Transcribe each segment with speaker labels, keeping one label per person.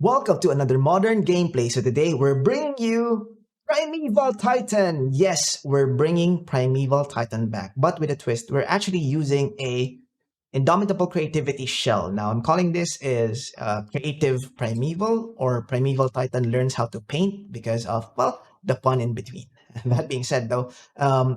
Speaker 1: Welcome to another modern gameplay. So today we're bringing you Primeval Titan. Yes, we're bringing Primeval Titan back, but with a twist. We're actually using a Indomitable Creativity shell. Now I'm calling this is Creative Primeval, or Primeval Titan learns how to paint because of, well, the pun in between. That being said though,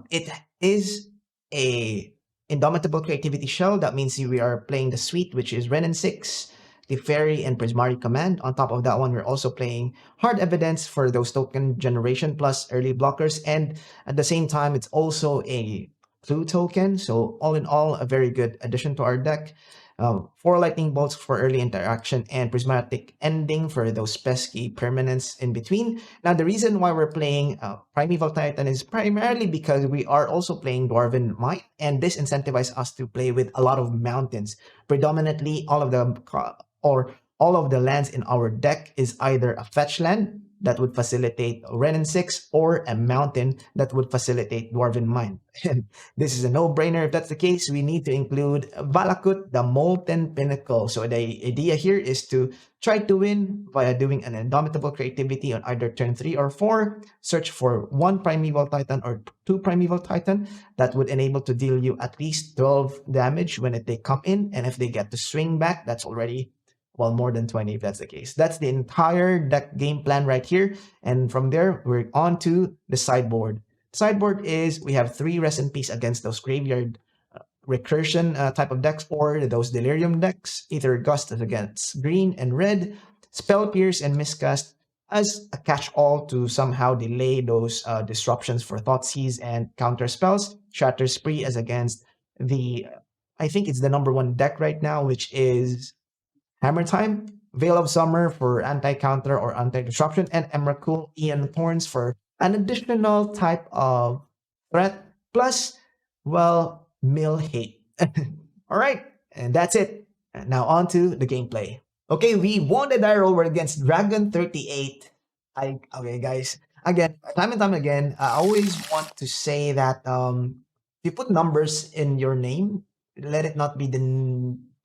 Speaker 1: it is a Indomitable Creativity shell. That means we are playing the suite, which is Wrenn and Six, Teferi, and Prismari Command. On top of that one, we're also playing Hard Evidence for those token generation plus early blockers. And at the same time, it's also a clue token. So all in all, a very good addition to our deck. 4 lightning bolts for early interaction and prismatic ending for those pesky permanents in between. Now, the reason why we're playing Primeval Titan is primarily because we are also playing Dwarven Mine, and this incentivizes us to play with a lot of mountains. Predominantly, all of the lands in our deck is either a fetch land that would facilitate Wrenn and Six or a mountain that would facilitate Dwarven Mine. And this is a no-brainer. If that's the case, we need to include Valakut, the Molten Pinnacle. So the idea here is to try to win via doing an Indomitable Creativity on either turn 3 or 4, search for 1 Primeval Titan or 2 Primeval Titan that would enable to deal you at least 12 damage when they come in, and if they get to swing back, that's already, well, more than 20 if that's the case. That's the entire deck game plan right here. And from there, we're on to the sideboard. Sideboard is we have 3 Rest in Peace against those graveyard recursion type of decks, or those delirium decks. Aether Gust against green and red. Spell Pierce and Miscast as a catch-all to somehow delay those disruptions for Thoughtseize and counter spells. Shattering Spree as against the, I think it's the #1 deck right now, which is Hammer Time, Veil of Summer for anti-counter or anti-disruption, and Emrakul Aeon Horns for an additional type of threat, plus, well, mill hate. All right, and that's it. And now on to the gameplay. Okay, we won the die roll. We're against Dragon 38. Okay, guys. Again, time and time again, I always want to say that if you put numbers in your name, let it not be the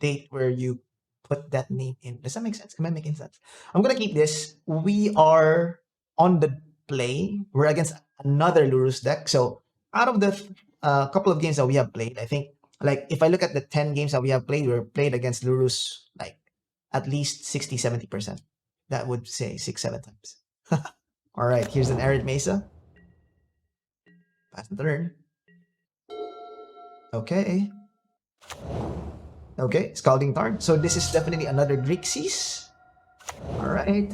Speaker 1: date where you put that name in. Does that make sense? Am I making sense? I'm gonna keep this. We are on the play. We're against another Lurrus deck. So out of the couple of games that we have played, I think, like, if I look at the 10 games that we have played, we're played against Lurrus like at least 60-70%. That would say 6-7 times. All right, here's an Arid Mesa. Pass the turn. Okay. Okay, Scalding Tarn. So this is definitely another Grixis. All right.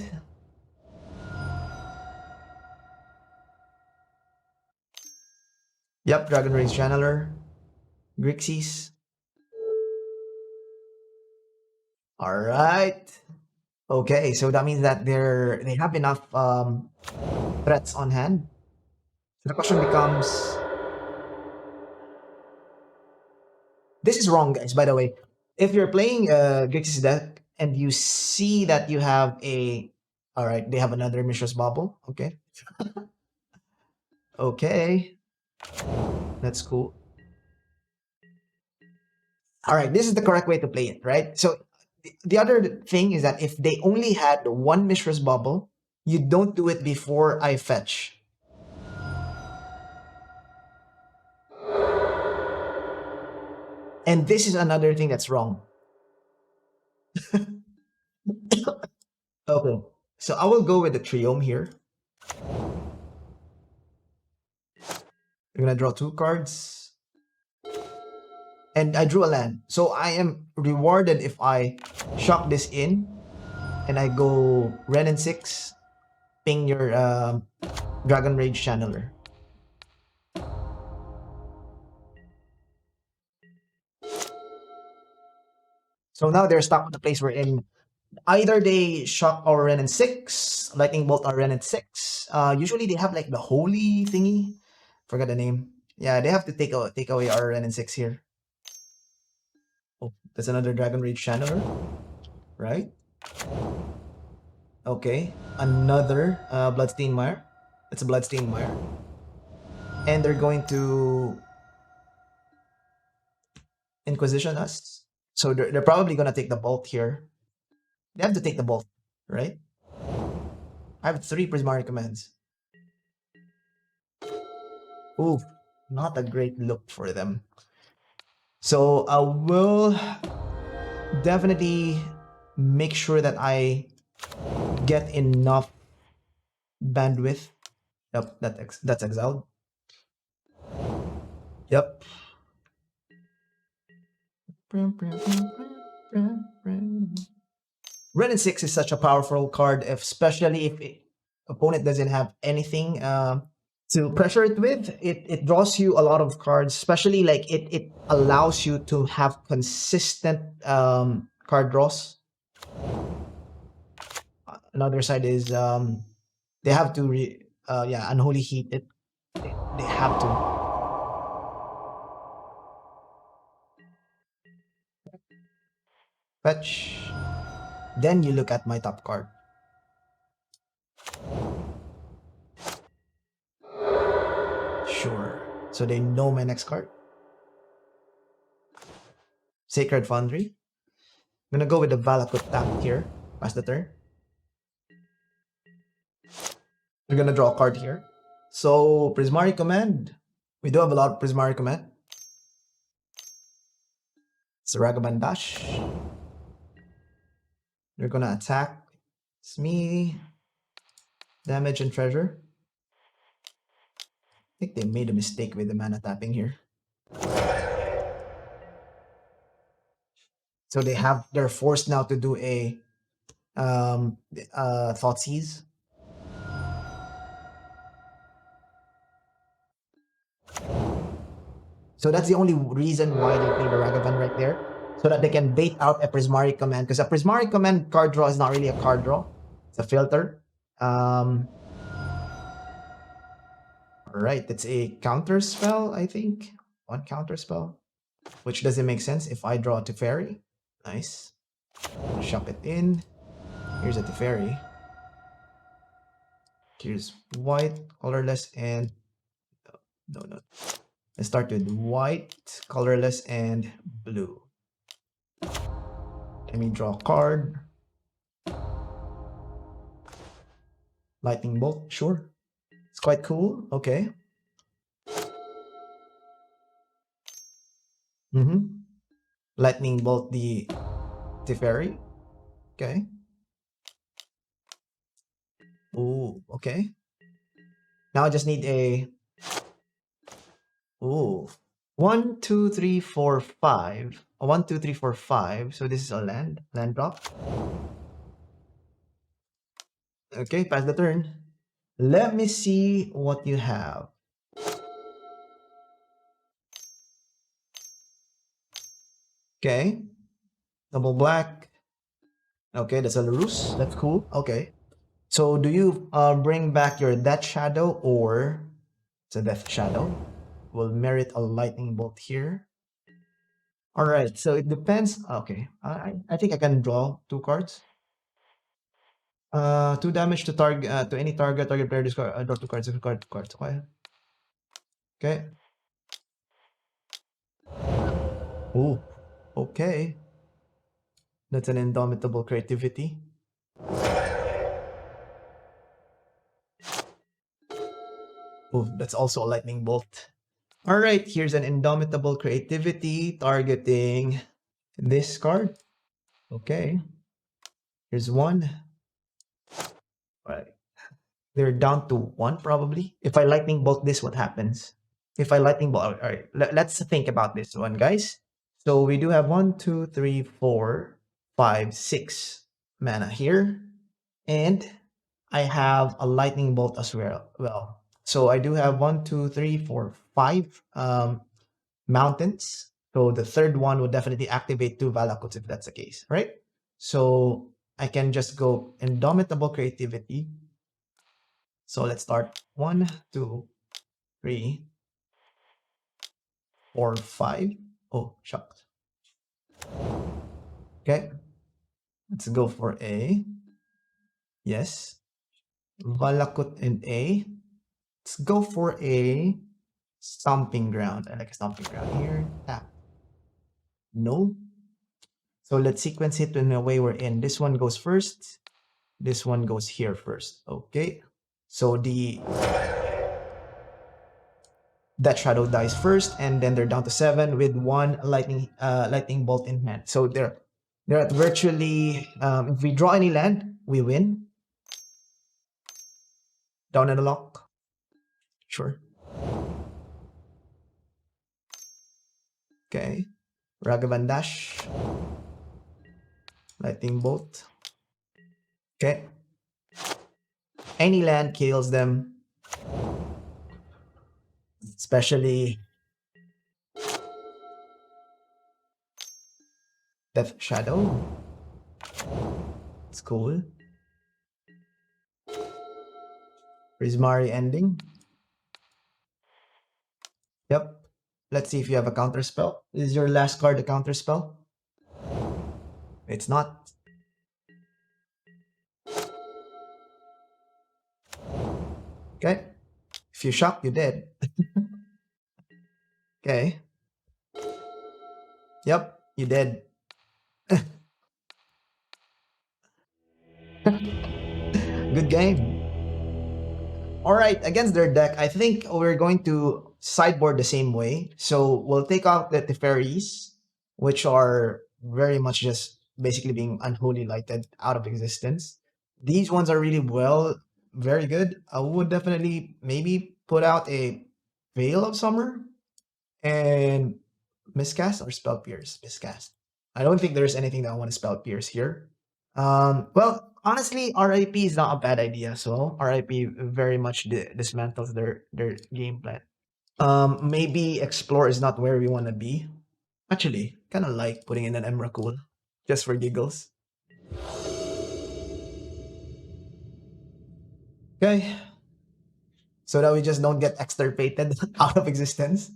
Speaker 1: Yep, Dragon Rage Channeler. Grixis. All right. Okay, so that means that they have enough threats on hand. So the question becomes, this is wrong, guys, by the way. If you're playing Grixis deck and you see that you have a, all right, they have another Mishra's Bauble. Okay. Okay. That's cool. All right, this is the correct way to play it, right? So the other thing is that if they only had 1 Mishra's Bubble, you don't do it before I fetch. And this is another thing that's wrong. Okay, so I will go with the Triome here. We're gonna draw 2 cards. And I drew a land. So I am rewarded if I shock this in and I go Wrenn and Six, ping your Dragon Rage Channeler. So now they're stuck in the place we're in. Either they shock our Wrenn and Six, Lightning Bolt our Wrenn and Six. Usually they have like the holy thingy. Forgot the name. Yeah, they have to take away our Wrenn and Six here. Oh, that's another Dragon Rage Channeler, right? Okay, another Bloodstained Mire. It's a Bloodstained Mire. And they're going to Inquisition us. So they're probably going to take the bolt here. They have to take the bolt. right? I have 3 Prismari Commands. Ooh, not a great look for them. So I will definitely make sure that I get enough bandwidth. Yep, that's exiled. Yep. Wrenn and Six is such a powerful card, especially if opponent doesn't have anything to pressure it with. It draws you a lot of cards, especially like it allows you to have consistent card draws. Another side is they have to Unholy Heat it. They have to. Fetch. Then you look at my top card. Sure. So they know my next card. Sacred Foundry. I'm gonna go with the Valakut tap here. Pass the turn. We're gonna draw a card here. So Prismari Command. We do have a lot of Prismari Command. It's a Ragavan Dash. They're gonna attack. It's me. Damage and treasure. I think they made a mistake with the mana tapping here. So they're forced now to do a Thoughtseize. So that's the only reason why they play the Ragavan right there. So that they can bait out a Prismari Command. Because a Prismari Command card draw is not really a card draw. It's a filter. Alright, it's a counter spell, I think. One counter spell. Which doesn't make sense if I draw a Teferi. Nice. Shop it in. Here's a Teferi. Here's white, colorless, and no. Let's start with white, colorless, and blue. Let me draw a card. Lightning Bolt, sure. It's quite cool. Okay. Lightning Bolt the Teferi. Okay. Ooh, okay. Now I just need a... Ooh. 1, 2, 3, 4, 5. 1, 2, 3, 4, 5. So this is a land drop. Okay, pass the turn. Let me see what you have. Okay. Double black. Okay, that's a Lurrus. That's cool. Okay. So do you bring back your Death Shadow or it's a Death Shadow? Will merit a Lightning Bolt here. All right, so it depends. Okay, I think I can draw 2 cards. 2 damage to target to any target player discard draw 2 cards. Okay. Okay. Ooh. Okay. That's an Indomitable Creativity. Ooh, that's also a Lightning Bolt. All right, here's an Indomitable Creativity targeting this card. Okay. Here's one. All right. They're down to 1 probably. If I Lightning Bolt this, what happens? If I Lightning Bolt, all right, let's think about this one, guys. So we do have 1, 2, 3, 4, 5, 6 mana here. And I have a Lightning Bolt as well. So I do have 1, 2, 3, 4, 5 mountains. So the third one would definitely activate 2 Valakuts if that's the case, right? So I can just go Indomitable Creativity. So let's start 1, 2, 3, 4, 5. Oh, shucks. Okay. Let's go for A. Yes. Valakut and A. Let's go for a Stomping Ground. I like a Stomping Ground here. Tap. No. So let's sequence it in a way we're in. This one goes first. This one goes here first. Okay. So that shadow dies first, and then they're down to 7 with one lightning bolt in hand. So they're at virtually if we draw any land, we win. Down in the lock. Sure. Okay. Ragavan Dash. Lightning bolt. Okay. Any land kills them. Especially Death Shadow. It's cool. Prismari Ending. Yep. Let's see if you have a counter spell. Is your last card a counter spell? It's not. Okay. If you shock, you're dead. Okay. Yep, you dead. Good game. All right, against their deck, I think we're going to sideboard the same way. So we'll take out the Teferis, which are very much just basically being unholy lighted out of existence. These ones are really very good. I would definitely maybe put out a Veil of Summer and Miscast or Spell Pierce. Miscast. I don't think there's anything that I want to Spell Pierce here. Well, honestly, RIP is not a bad idea. So RIP very much dismantles their game plan. Maybe Explore is not where we want to be. Actually, kind of like putting in an Emrakul just for giggles. Okay, so that we just don't get extirpated out of existence.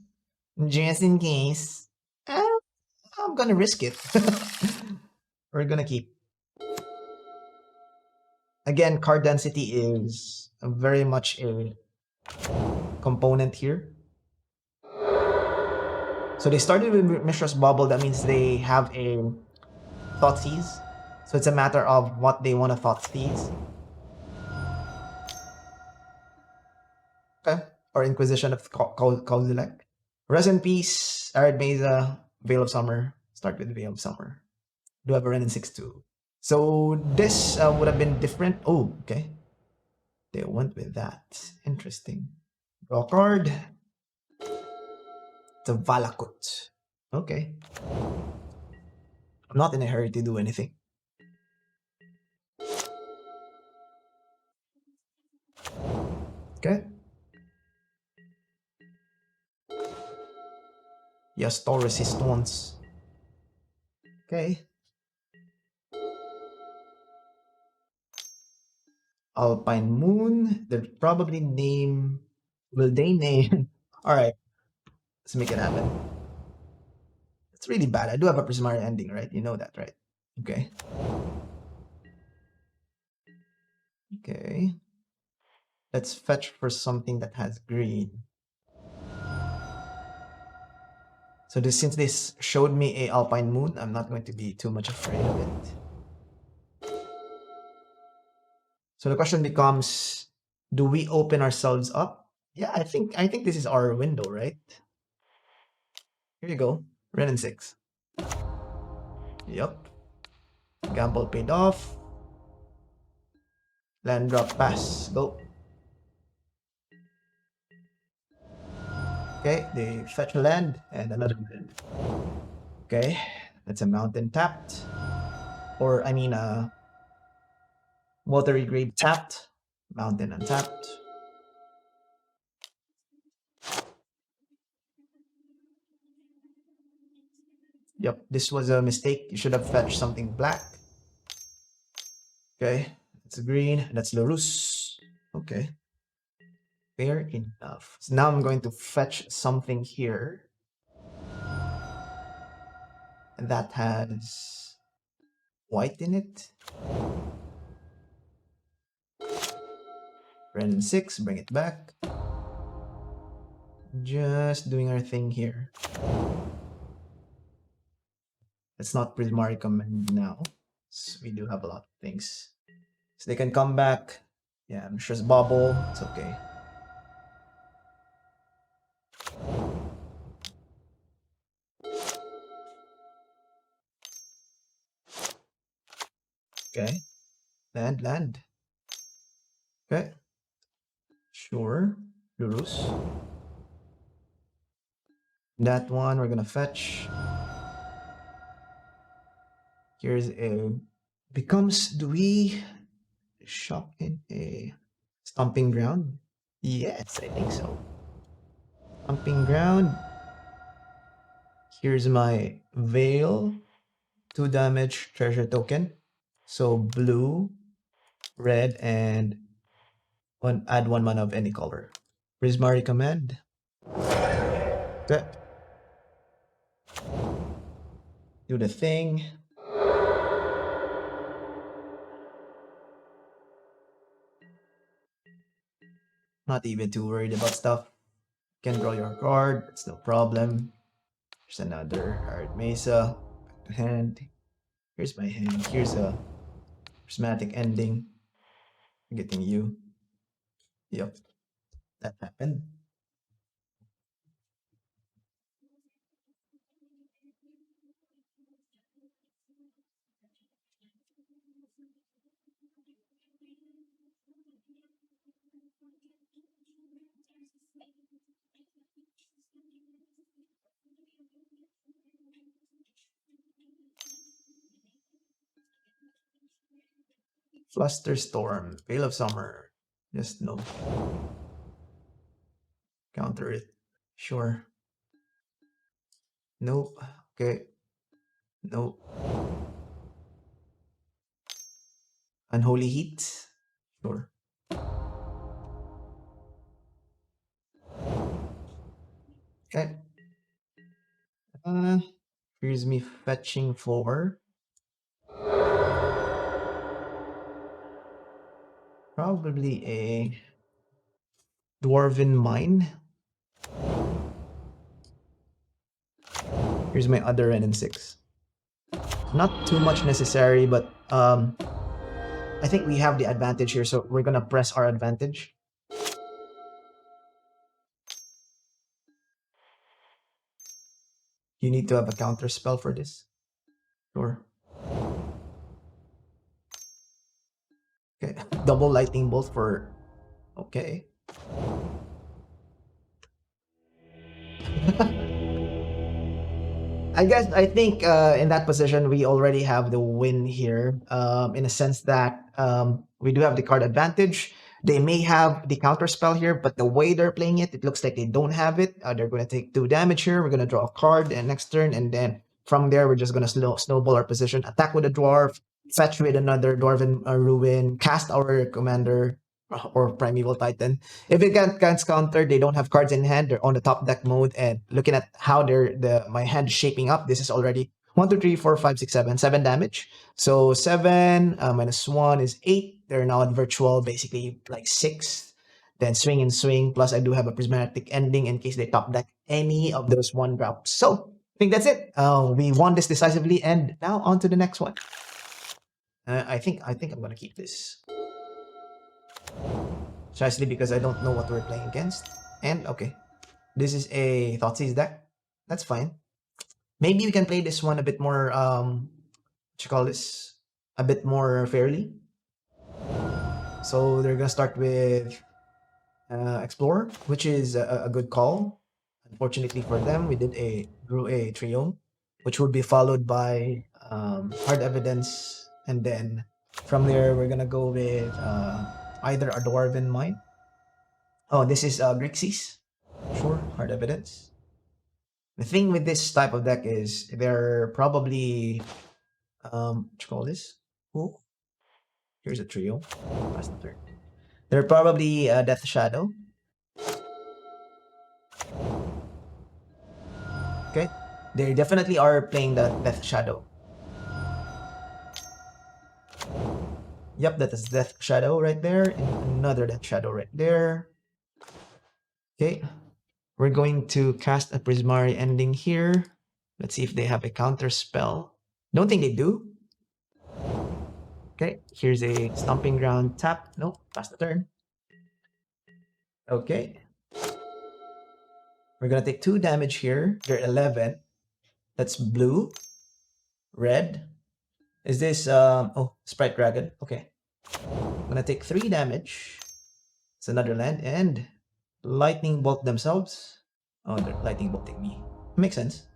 Speaker 1: Just in case. Eh, I'm gonna risk it. We're gonna keep. Again, card density is very much a component here. So they started with Mishra's Bubble. That means they have a Thoughtseize. So it's a matter of what they want to Thoughtseize. Okay. Or Inquisition of Kozilek. Rest in Peace, Arid Mesa, Veil of Summer. Start with Veil of Summer. Do have a Wrenn and Six too. So this would have been different. Oh, okay. They went with that. Interesting. Draw card. The Valakut. Okay. I'm not in a hurry to do anything. Okay. Yes, Thor Resistance. Okay. Alpine Moon. They'll probably name. Will they name? Alright. Let's make it happen. It's really bad. I do have a Prismari ending, right? You know that, right? Okay. Okay. Let's fetch for something that has green. So since this showed me a Alpine Moon, I'm not going to be too much afraid of it. So the question becomes, do we open ourselves up? Yeah, I think this is our window, right? Here you go. Wrenn and Six. Yup. Gamble paid off. Land drop pass. Go. Okay, they fetch a land and another land. Okay, that's a mountain tapped. Or, I mean, watery grave tapped. Mountain untapped. Yep, this was a mistake. You should have fetched something black. Okay, that's a green. That's Lurrus. Okay. Fair enough. So now I'm going to fetch something here. And that has white in it. Wrenn and Six, bring it back. Just doing our thing here. It's not Prismari Command now. So we do have a lot of things. So they can come back. Yeah, I'm sure it's bubble. It's okay. Okay. Land, land. Okay. Sure. Lurrus. That one we're gonna fetch. Here's a becomes do we shop in a stomping ground? Yes, I think so. Stomping ground. Here's my veil. 2 damage treasure token. So blue, red, and add 1 mana of any color. Prismari Command. Okay. Do the thing. Not even too worried about stuff. Can draw your card, it's no problem. There's another Arid Mesa. Back to hand. Here's my hand. Here's a Prismatic Ending. Getting you. Yep, that happened. Flusterstorm, Veil of Summer. Just no. Counter it. Sure. Nope. Okay. Nope. Unholy Heat. Sure. Okay. Here's me fetching for probably a Dwarven Mine. Here's my other Wrenn and Six. Not too much necessary, but I think we have the advantage here, so we're gonna press our advantage. You need to have a counter spell for this. Sure. Okay. Double lightning bolt for okay. I think in that position we already have the win here. In a sense that we do have the card advantage. They may have the counter spell here, but the way they're playing it, it looks like they don't have it. They're going to take 2 damage here. We're going to draw a card and next turn, and then from there we're just going to snowball our position. Attack with a dwarf, fetch with another Dwarven Ruin, cast our commander or Primeval Titan. If it gets countered, they don't have cards in hand. They're on the top deck mode, and looking at how my hand is shaping up, this is already 1, 2, 3, 4, 5, 6, 7, 7 damage. So 7 minus 1 is 8. They're now at virtual, basically like 6. Then swing and swing. Plus, I do have a prismatic ending in case they top deck any of those 1-drops. So I think that's it. We won this decisively, and now on to the next one. I think I'm gonna keep this. Precisely because I don't know what we're playing against. And okay, this is a Thoughtseize deck. That's fine. Maybe we can play this one a bit more, what you call this? A bit more fairly. So they're gonna start with Explorer, which is a good call. Unfortunately for them, we drew a Triome, which would be followed by Hard Evidence, and then from there we're gonna go with either a Dwarven Mine. Oh, this is Grixis. Sure, Hard Evidence. The thing with this type of deck is they're probably what you call this? Oh, here's a trio. That's the third. They're probably Death Shadow. Okay, they definitely are playing the Death Shadow. Yep, that is Death Shadow right there, and another Death Shadow right there. Okay, we're going to cast a Prismari Ending here. Let's see if they have a counter spell. Don't think they do. Okay, here's a Stomping Ground tap. Nope, pass the turn. Okay. We're gonna take 2 damage here. They're 11. That's blue. Red. Is this, oh, Sprite Dragon. Okay. I'm gonna take 3 damage. It's another land. And Lightning Bolt themselves. Oh, they're Lightning Bolting me. Makes sense.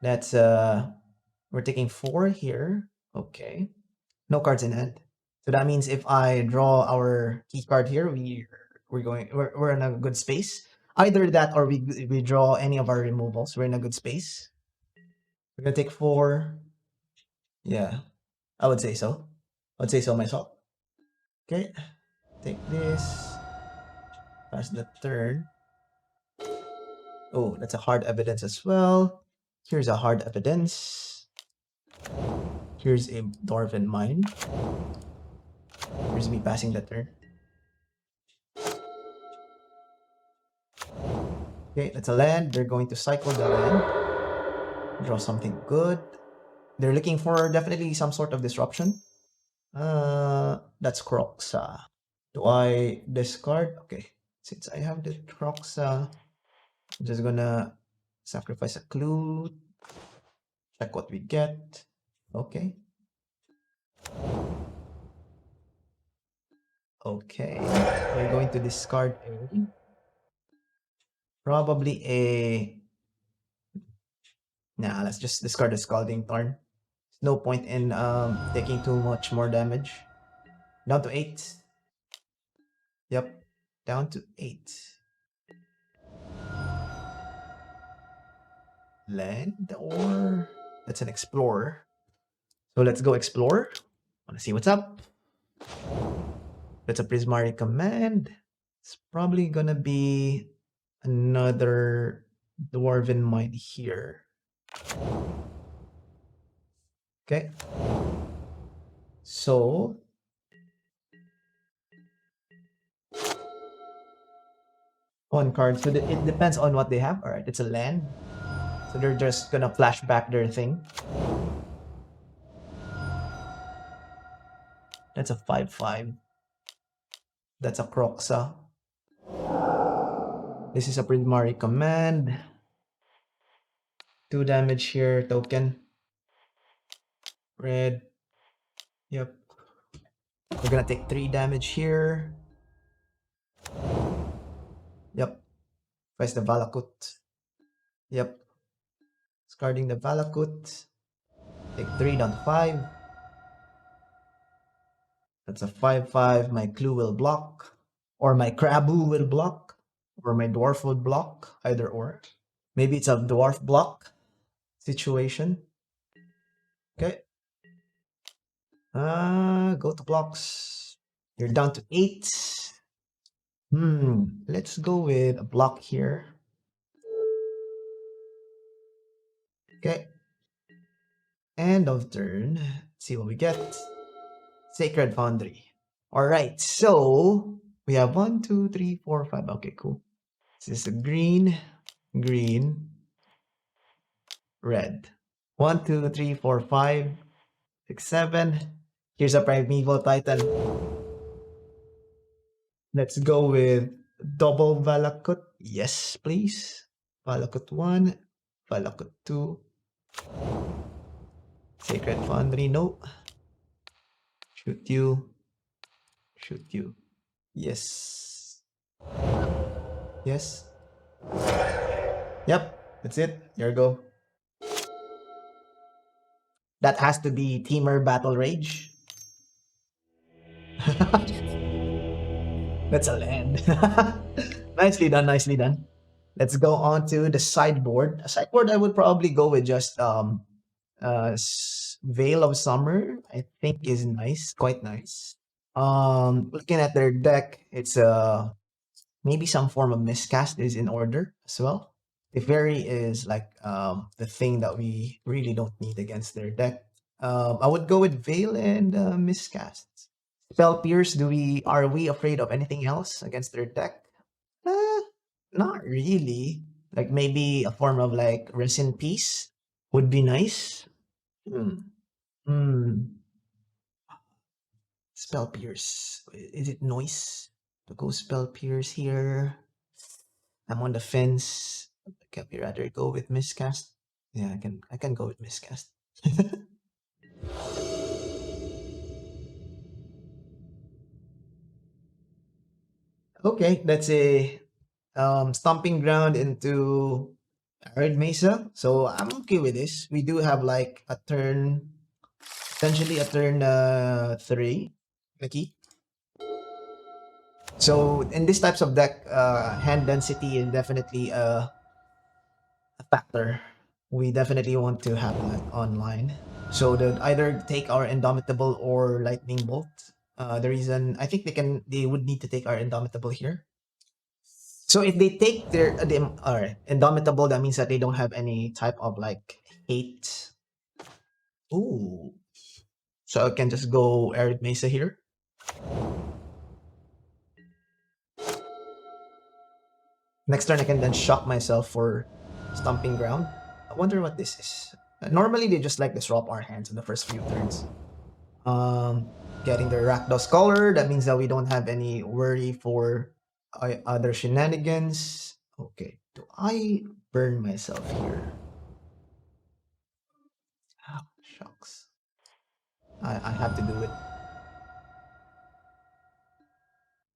Speaker 1: That's, we're taking 4 here. Okay. No cards in hand. So that means if I draw our key card here, we're in a good space. Either that or we draw any of our removals. We're in a good space. We're gonna take 4. Yeah, I would say so. I would say so myself. Okay, take this. Pass the turn. Oh, that's a hard evidence as well. Here's a hard evidence. Here's a Dwarven Mine. Here's me passing the turn. Okay, that's a land. They're going to cycle the land. Draw something good. They're looking for definitely some sort of disruption. That's Croxa. Do I discard? Okay, since I have the Croxa, I'm just gonna sacrifice a clue. Check what we get. Okay. Okay. We're going to discard probably a. Nah, let's just discard a Scalding Tarn. No point in taking too much more damage. Down to 8. Yep. Down to 8. Land or that's an explorer. So let's go explore. Wanna see what's up? That's a Prismari Command. It's probably gonna be another Dwarven Mine here. Okay. So one card. So it depends on what they have. All right, it's a land. So they're just gonna flash back their thing. That's a 5/5. That's a Croxa. This is a Prismari Command. 2 damage here, token. Red. Yep. We're gonna take 3 damage here. Yep. Face the Valakut. Yep. Discarding the Valakut. Take 3 down to 5. That's a 5/5. My clue will block. Or my Krabu will block. Or my dwarf would block. Either or. Maybe it's a dwarf block situation. Okay. Go to blocks. You're down to 8. Let's go with a block here. Okay. End of turn. Let's see what we get. Sacred Foundry. All right. So we have 1, 2, 3, 4, 5. Okay, cool. This is a green, green, red. 1, 2, 3, 4, 5, 6, 7. Here's a Primeval Titan. Let's go with double Valakut. Yes, please. Valakut 1, Valakut 2. Sacred Foundry, no. Shoot you. Shoot you. Yes. Yes. Yep, that's it. Here we go. That has to be Teamer Battle Rage. That's a land. Nicely done, nicely done. Let's go on to the sideboard. A sideboard I would probably go with just Veil of Summer. I think is nice, quite nice. Looking at their deck, it's maybe some form of miscast is in order as well. Teferi is like the thing that we really don't need against their deck. I would go with Veil and miscast. Spell Pierce, are we afraid of anything else against their deck? Not really. Like maybe a form of like Rest in Peace would be nice. Hmm. Hmm. Spell Pierce. Is it noise? To go Spell Pierce here. I'm on the fence. Can we rather go with Miscast? Yeah, I can go with Miscast. Okay, that's a Stomping Ground into Arid Mesa. So I'm okay with this. We do have like a turn, essentially a turn 3, Mickey. So in these types of deck, hand density is definitely a factor. We definitely want to have that online. So they either take our Indomitable or Lightning Bolt. The reason I think they would need to take our Indomitable here. So if they take their Indomitable, that means that they don't have any type of like hate. Ooh. So I can just go Arid Mesa here. Next turn I can then shock myself for Stomping Ground. I wonder what this is. Normally they just like disrupt our hands in the first few turns. Um, Getting the Rakdos Scholar, that means that we don't have any worry for other shenanigans. Okay, do I burn myself here? Ah, shucks. I have to do it.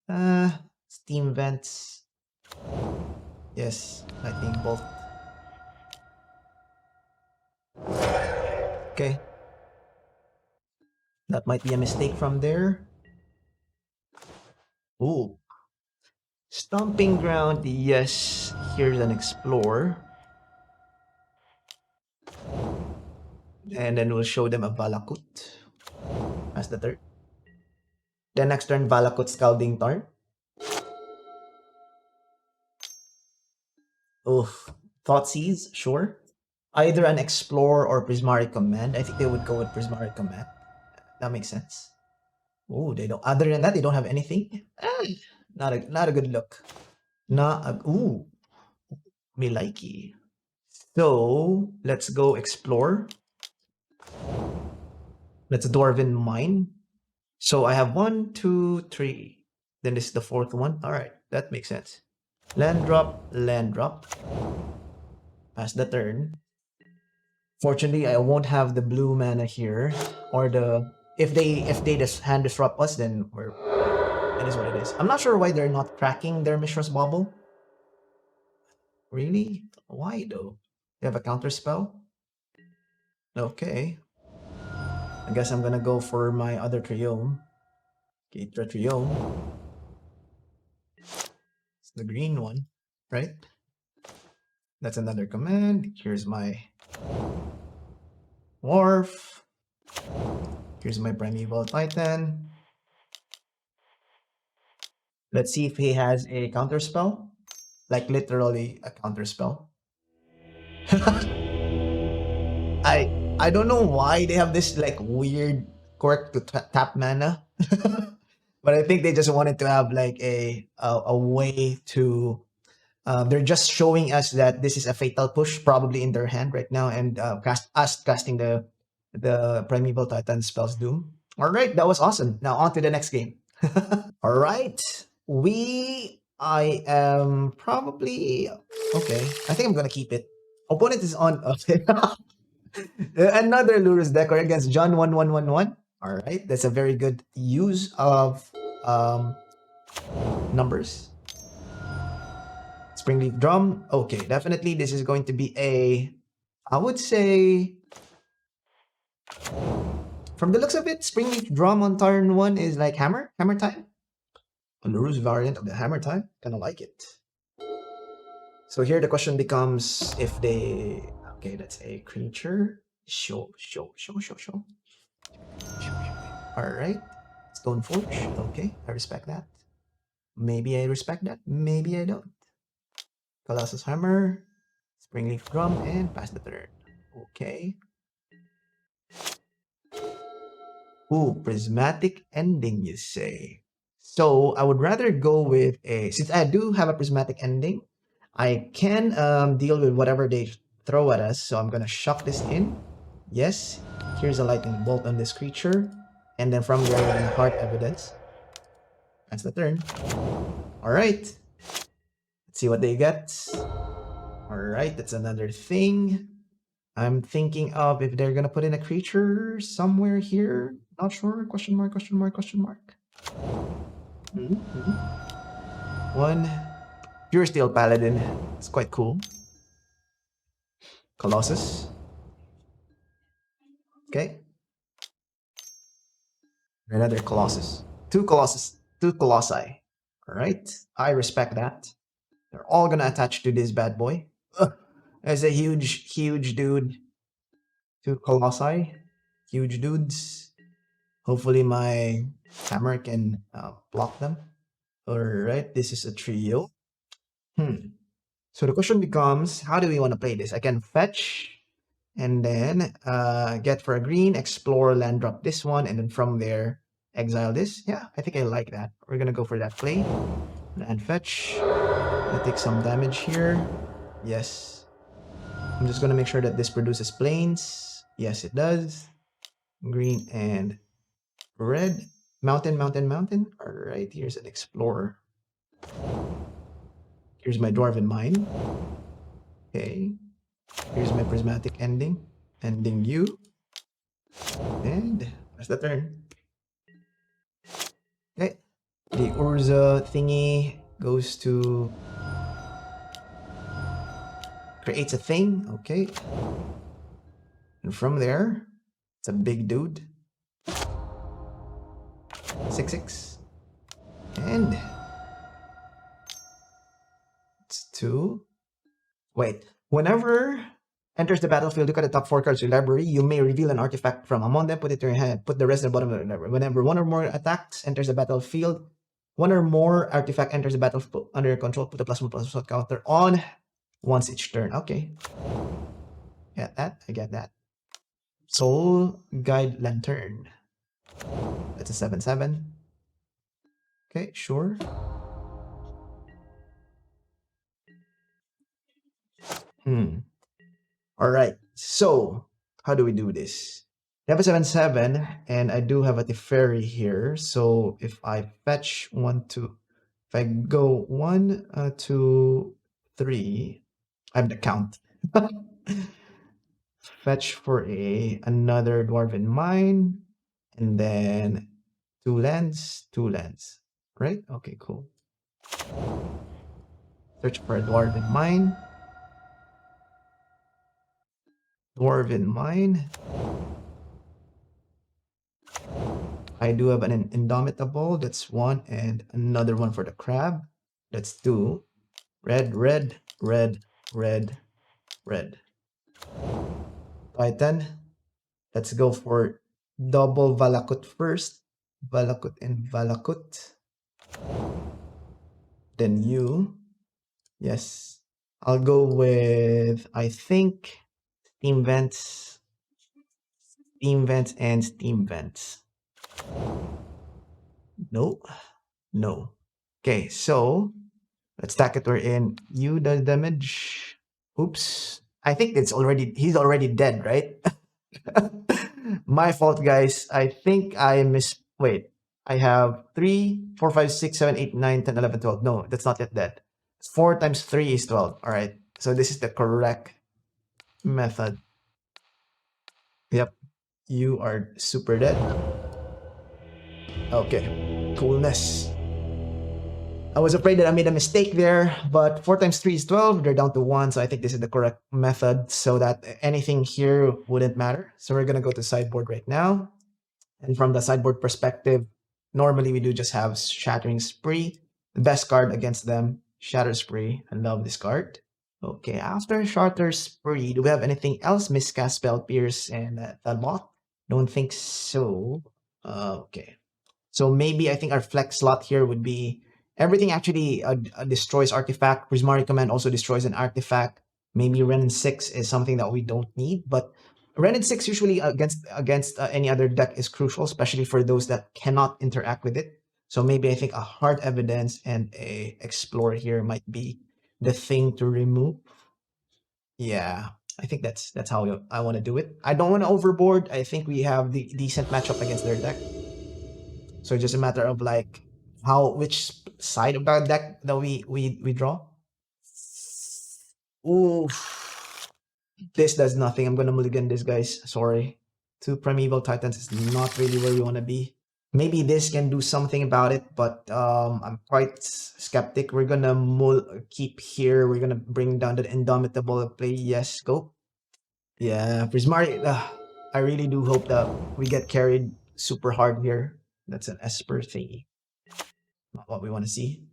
Speaker 1: Uh, Steam Vents. Yes, Lightning Bolt. Okay, that might be a mistake from there. Ooh, Stomping Ground. Yes, here's an Explore. And then we'll show them a Valakut as the third. Then next turn, Valakut Scalding Tarn. Oof. Thoughtseize, sure. Either an Explore or Prismari Command. I think they would go with Prismari Command. That makes sense. Oh, they don't. Other than that, they don't have anything. Not a good look. Not a. Ooh, me likey. So let's go explore. Let's Dwarven Mine. So I have 1, 2, 3. Then this is the fourth one. All right, that makes sense. Land drop, land drop. Pass the turn. Fortunately, I won't have the blue mana here, or the if they just hand disrupt us, then we're it is what it is. I'm not sure why they're not cracking their Mishra's Bauble. Really? Why though? They have a counter spell. Okay, I guess I'm gonna go for my other Triome. Ketria Triome. It's the green one, right? That's another command. Here's my Wharf. Here's my Primeval Titan. Let's see if he has a counter spell. Like literally a counter spell. I don't know why they have this like weird quirk to tap mana. But I think they just wanted to have like a way to they're just showing us that this is a fatal push probably in their hand right now, and casting the Primeval Titan spells doom. All right, that was awesome. Now on to the next game. All right. I am probably okay. I think I'm gonna keep it. Opponent is on. Okay. Another Lurrus Decor against John 1111. All right. That's a very good use of um, numbers. Springleaf Drum. Okay. Definitely this is going to be I would say, from the looks of it, Springleaf Drum on turn 1 is like hammer time. A Lurrus variant of the hammer time. Kind of like it. So here the question becomes if they... Okay, that's a creature. Show. Alright. Stoneforge. Okay, I respect that. Maybe I respect that. Maybe I don't. Colossus Hammer. Springleaf Drum. And pass the turn. Okay. Ooh, Prismatic Ending, you say. So I would rather go with a... Since I do have a Prismatic Ending, I can deal with whatever they throw at us. So I'm gonna shock this in. Yes. Here's a lightning bolt on this creature. And then from there, we're gonna heart evidence. That's the turn. Alright. Let's see what they get. Alright, that's another thing. I'm thinking of if they're gonna put in a creature somewhere here. Not sure. Question mark, question mark, question mark. One. Pure Steel Paladin. It's quite cool. Colossus. Okay. Another Colossus. Two Colossus. Two Colossi. Alright. I respect that. They're all gonna attach to this bad boy. There's a huge, huge dude. Two Colossi. Huge dudes. Hopefully my hammer can block them. Alright, this is a trio. So the question becomes, how do we want to play this? I can fetch and then get for a green, explore, land drop this one, and then from there, exile this. Yeah, I think I like that. We're gonna go for that play. Land fetch. I take some damage here. Yes. I'm just gonna make sure that this produces plains. Yes, it does. Green and red. Mountain, mountain, mountain. Alright, here's an explorer. Here's my Dwarven Mine. Okay. Here's my Prismatic Ending. Ending you. And that's the turn. Okay. The Urza thingy goes to... creates a thing. Okay. And from there, it's a big dude. 6/6. And... it's 2. Wait. Whenever enters the battlefield, look at the top 4 cards of your library. You may reveal an artifact from among them, put it to your hand, put the rest at the bottom of the library. Whenever one or more attacks enters the battlefield, one or more artifact enters the battlefield under your control, put a +1/+1 counter on once each turn. Okay. Get that? I get that. Soul Guide Lantern. That's a 7/7. Okay, sure. Alright, so how do we do this? I have a 7/7, and I do have a Teferi here. So if I fetch 1, 2, if I go 1, 2, 3, I have the count. Fetch for another Dwarven Mine, and then 2 lands, 2 lands. Right? Okay, cool. Search for a Dwarven Mine. Dwarven Mine. I do have an Indomitable. That's 1, and another one for the crab. That's 2. Red, red, red, red, red. Titan. Let's go for double Valakut first. Valakut and Valakut. Then you. Yes. I'll go with, I think, Steam Vents. Steam Vents and Steam Vents. No. No. Okay, so let's stack it. We're in. You does damage. Oops. I think he's already dead, right? My fault, guys. I think I wait. I have 3, 4, 5, 6, 7, 8, 9, 10, 11, 12. No, that's not yet dead. 4 times 3 is 12. All right. So this is the correct method. Yep. You are super dead. Okay. Coolness. I was afraid that I made a mistake there, but 4 times 3 is 12. They're down to 1, so I think this is the correct method so that anything here wouldn't matter. So we're going to go to sideboard right now. And from the sideboard perspective, normally we do just have Shattering Spree. The best card against them, Shatter Spree. I love this card. Okay, after Shatter Spree, do we have anything else? Miscast, Spell Pierce, and Thunlock? Don't think so. Okay. So maybe I think our flex slot here would be everything actually destroys artifact. Prismari Command also destroys an artifact. Maybe Wrenn and Six is something that we don't need, but Wrenn and Six usually against any other deck is crucial, especially for those that cannot interact with it. So maybe I think a Hard Evidence and a Explore here might be the thing to remove. Yeah. I think that's how I want to do it. I don't want to overboard. I think we have the decent matchup against their deck. So it's just a matter of like which side of the deck that we draw. Ooh, this does nothing. I'm gonna mulligan this, guys. Sorry. Two Primeval Titans is not really where we want to be. Maybe this can do something about it, but I'm quite skeptic. We're gonna keep here. We're gonna bring down the Indomitable play. Yes, go. Yeah, Prismari. I really do hope that we get carried super hard here. That's an Esper thingy. Not what we want to see.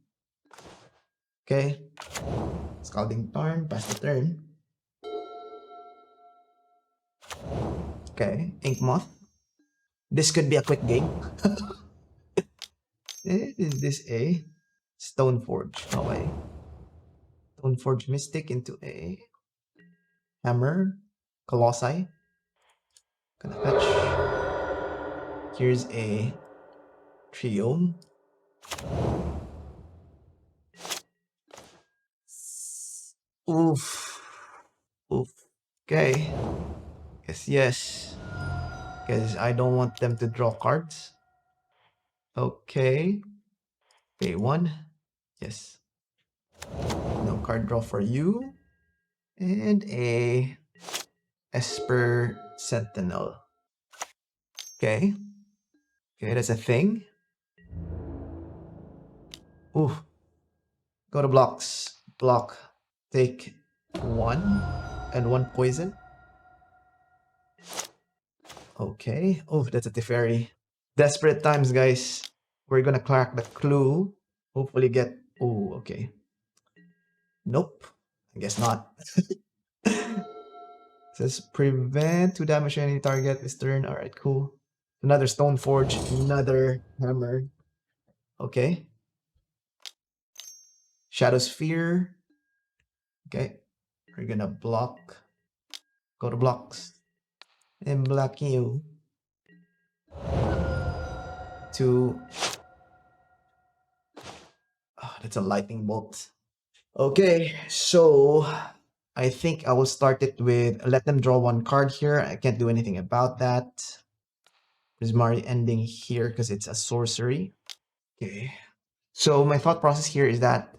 Speaker 1: Okay. Scalding Tarn, pass the turn. Okay, Ink Moth. This could be a quick game. Is this a Stoneforge? No way. Stoneforge Mystic into a Hammer. Colossi. Gonna fetch. Here's a Triome. Oof. Oof. Okay. Yes. Because I don't want them to draw cards. Okay. Pay one. Yes. No card draw for you. And a Esper Sentinel. Okay. Okay, that's a thing. Ooh. Go to blocks. Block. Take one and one poison. Okay. Oh, that's a Teferi. Desperate times, guys. We're gonna crack the clue. Hopefully get... Oh, okay. Nope. I guess not. Says prevent 2 damage any target this turn. Alright, cool. Another Stoneforge. Another Hammer. Okay. Shadow Sphere. Okay. We're gonna block. Go to blocks. And block you. To... Oh, that's a lightning bolt. Okay, so I think I will start it with let them draw one card here. I can't do anything about that. Prismari Ending here because it's a sorcery. Okay. So my thought process here is that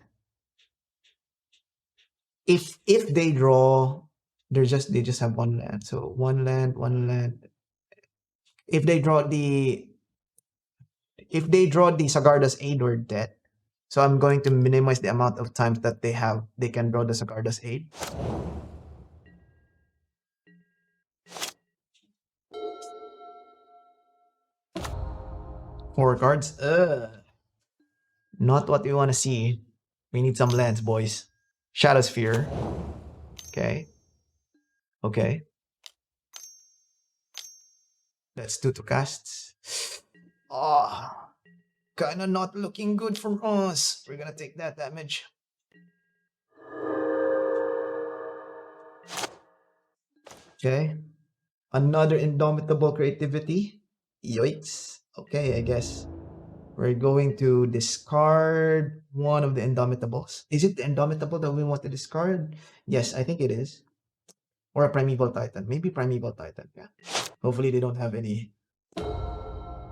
Speaker 1: if they draw, they just have one land. So one land, one land. If they draw the Sagarda's Aid, or dead. So I'm going to minimize the amount of times that they can draw the Sagarda's Aid. 4 cards. Not what we want to see. We need some lands, boys. Shadow Sphere. Okay. Okay. That's 2 to cast. Oh, kinda not looking good for us. We're gonna take that damage. Okay. Another Indomitable Creativity. Yikes. Okay, I guess we're going to discard one of the Indomitables. Is it the Indomitable that we want to discard? Yes, I think it is. Or a Primeval Titan. Maybe Primeval Titan, yeah. Hopefully they don't have any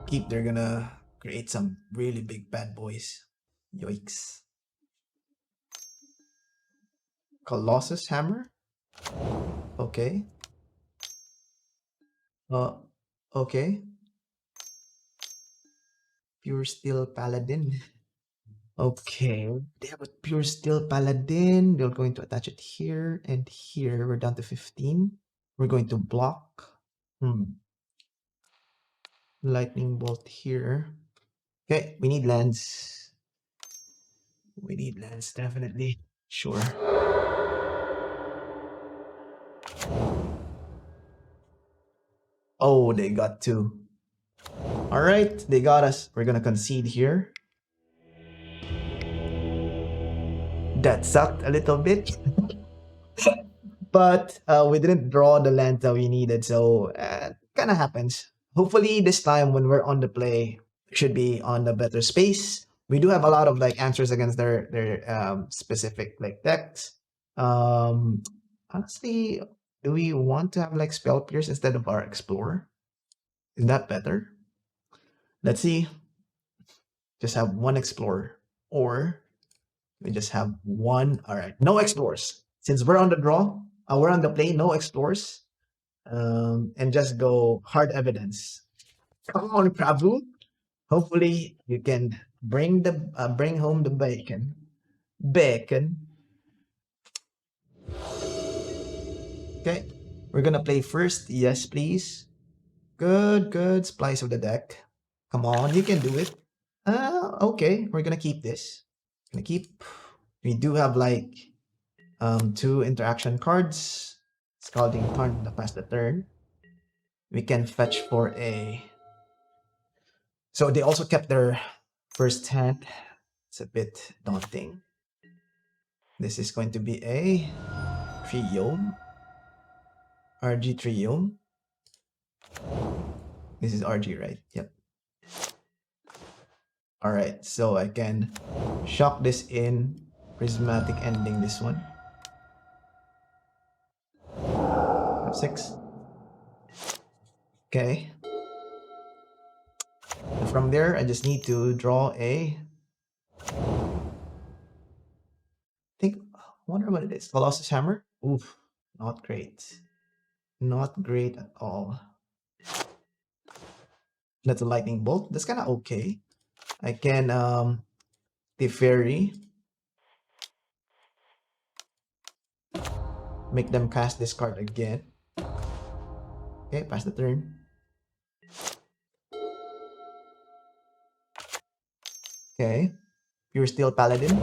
Speaker 1: keep. They're gonna create some really big bad boys. Yikes. Colossus Hammer? Okay. Okay. Pure Steel Paladin. Okay. They have a Pure Steel Paladin. They're going to attach it here and here. We're down to 15. We're going to block. Lightning Bolt here. Okay, we need lands. We need lands, definitely. Sure. Oh, they got 2. Alright, they got us. We're gonna concede here. That sucked a little bit. But we didn't draw the land that we needed, so kind of happens. Hopefully this time when we're on the play, should be on the better space. We do have a lot of like answers against their specific like decks. Honestly, Do we want to have like Spell Pierce instead of our Explorer? Is that better? Let's see. Just have one Explorer. Or we just have one. All right. No Explorers. Since we're on the draw, we're on the play, no Explorers. And just go hard evidence. Come on, Prabhu. Hopefully you can bring home the bacon. Bacon. Okay. We're gonna play first. Yes, please. Good, good. Splice of the deck. Come on, you can do it. Okay. We're gonna keep this. Gonna keep. We do have like two interaction cards. Scalding Tarn to pass the turn. We can fetch for a. So they also kept their first hand. It's a bit daunting. This is going to be a Triome. RG Triome. This is RG, right? Yep. Alright, so I can shock this in. Prismatic Ending this one. F6. Okay. And from there, I just need to draw a. I wonder what it is. Colossus Hammer? Oof. Not great. Not great at all. That's a lightning bolt. That's kind of okay. I can Teferi. Make them cast this card again. Okay, pass the turn. Okay. Pure Steel Paladin.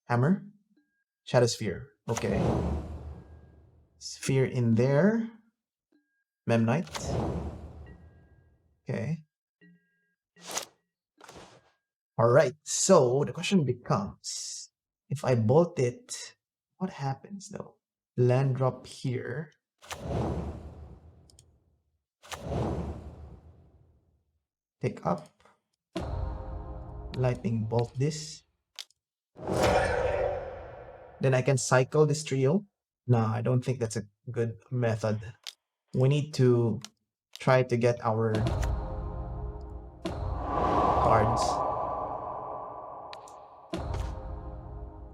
Speaker 1: Hammer. Shadow Sphere. Okay. Sphere in there. Memnite. Okay. Alright, so the question becomes, if I bolt it, what happens though? Land drop here. Take up. Lightning bolt this. Then I can cycle this trio. No, I don't think that's a good method. We need to try to get our cards.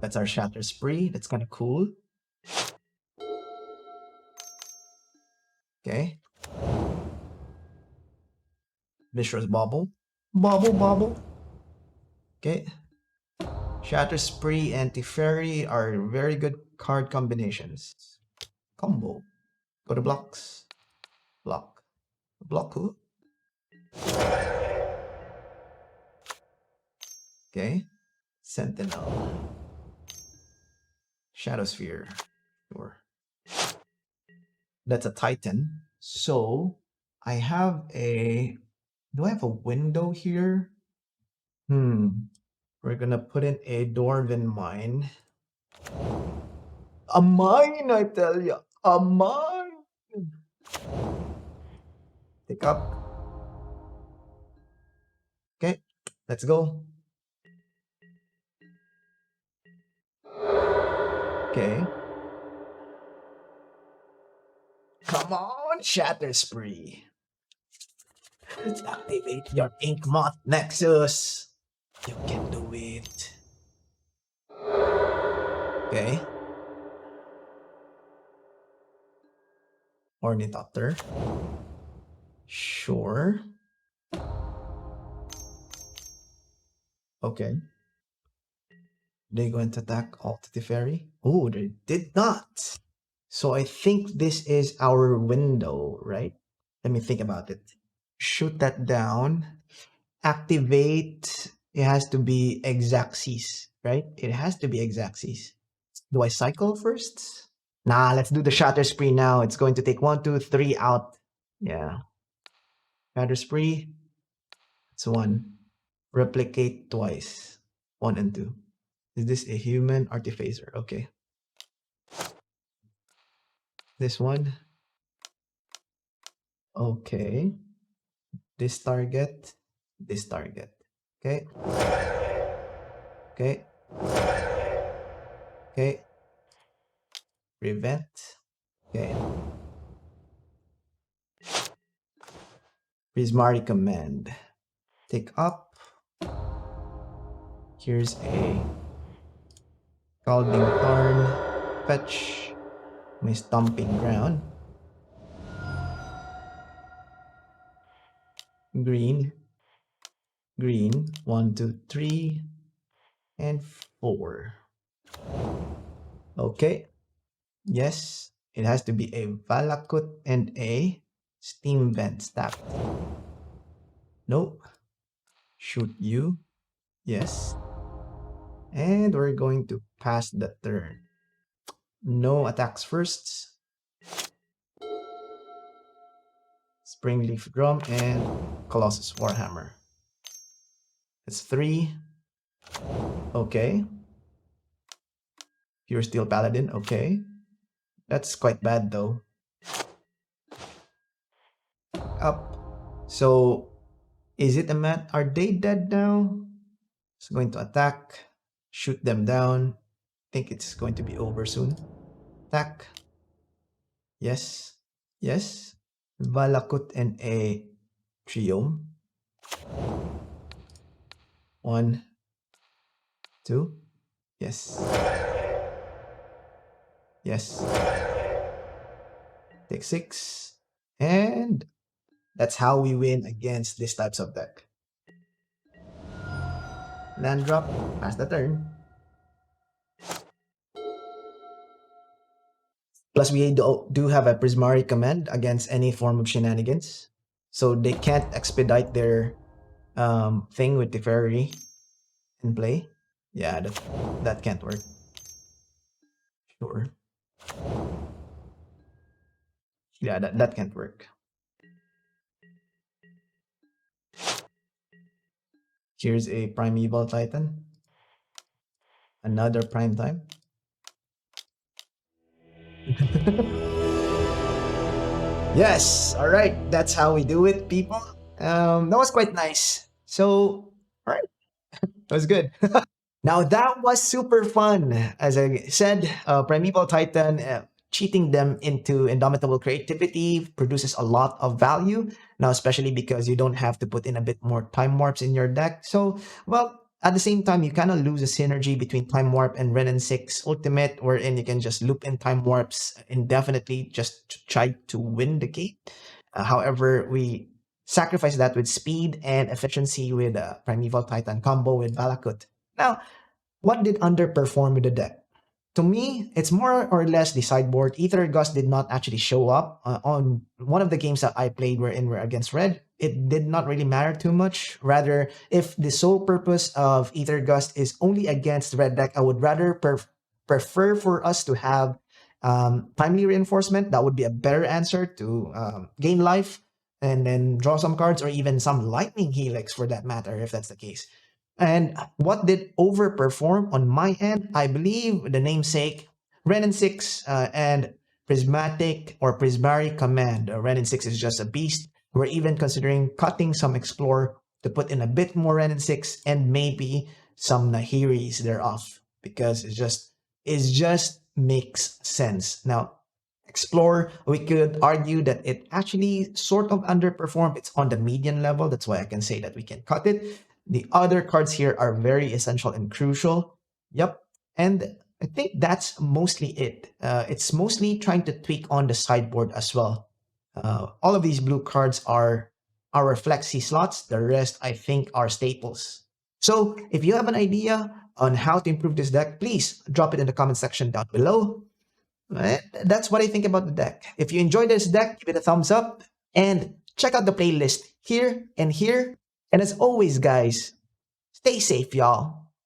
Speaker 1: That's our Shatter Spree. That's kind of cool. Okay. Vicious Bobble. Bobble, bobble. Okay. Shatter Spree and Teferi are very good card combinations. Combo. Go to blocks. Block. Block who? Okay. Sentinel. Shadow Sphere. Sure. That's a Titan. So I have a. Do I have a window here? We're gonna put in a Dwarven Mine. A mine, I tell you. A mine. Pick up. Okay, let's go. Okay. Come on, Shatter Spree. Let's activate your Ink Moth Nexus. You can do it. Okay. Ornithopter. Sure. Okay. They going to attack Alt Teferi? Oh, they did not. So I think this is our window, right? Let me think about it. Shoot that down. Activate. It has to be Exacxis, right? It has to be Exacxis. Do I cycle first? Nah, let's do the Shatter Spree now. It's going to take 1, 2, 3 out. Yeah. Shatter Spree. It's 1. Replicate twice. 1 and 2. Is this a human artificer? Okay. This one. Okay. This target. This target. Okay. Okay. Okay. Prevent. Okay. Prismari Command. Take up. Here's a Scalding Tarn. Fetch. My Stomping Ground. Green. Green. 1, 2, 3, and 4. Okay. Yes. It has to be a Valakut and a Steam Vent stack. Nope. Shoot you. Yes. And we're going to pass the turn. No attacks first. Springleaf Drum and Colossus Warhammer. It's 3. Okay. Pure Steel Paladin. Okay. That's quite bad though. Up. So, is it a mat? Are they dead now? It's going to attack. Shoot them down. I think it's going to be over soon. Attack. Yes. Yes. Valakut and a Triome. 1, 2. Yes. Yes. Take 6. And that's how we win against these types of deck. Land drop. Pass the turn. Plus, we do have a Prismari Command against any form of shenanigans. So they can't expedite their thing with Teferi in play. Yeah, that can't work. Sure. Yeah, that can't work. Here's a Primeval Titan. Another Prime Time. Yes, all right. That's how we do it, people. That was quite nice. So, all right, that was good. Now that was super fun. As I said, Primeval Titan cheating them into Indomitable Creativity produces a lot of value. Now, especially because you don't have to put in a bit more Time Warps in your deck. So, well, at the same time, you kind of lose a synergy between Time Warp and Wrenn and Six Ultimate, wherein you can just loop in Time Warps indefinitely just to try to win the game. However, we sacrifice that with speed and efficiency with Primeval Titan combo with Valakut. Now, what did underperform with the deck? To me, it's more or less the sideboard. Aether Gust did not actually show up on one of the games that I played were against Red. It did not really matter too much. Rather, if the sole purpose of Aether Gust is only against Red deck, I would rather prefer for us to have timely reinforcement. That would be a better answer to gain life and then draw some cards, or even some lightning helix for that matter, if that's the case. And what did overperform on my end? I believe the namesake Wrenn and Six and Prismatic or Prismari Command. Wrenn and Six is just a beast. We're even considering cutting some Explore to put in a bit more Wrenn and Six and maybe some Nahiris thereof, because it just makes sense. Now, Explore, we could argue that it actually sort of underperformed. It's on the median level. That's why I can say that we can cut it. The other cards here are very essential and crucial. Yep. And I think that's mostly it. It's mostly trying to tweak on the sideboard as well. All of these blue cards are our flexi slots. The rest, I think, are staples. So if you have an idea on how to improve this deck, please drop it in the comment section down below. Right? That's what I think about the deck. If you enjoyed this deck, give it a thumbs up and check out the playlist here and here. And as always, guys, stay safe, y'all.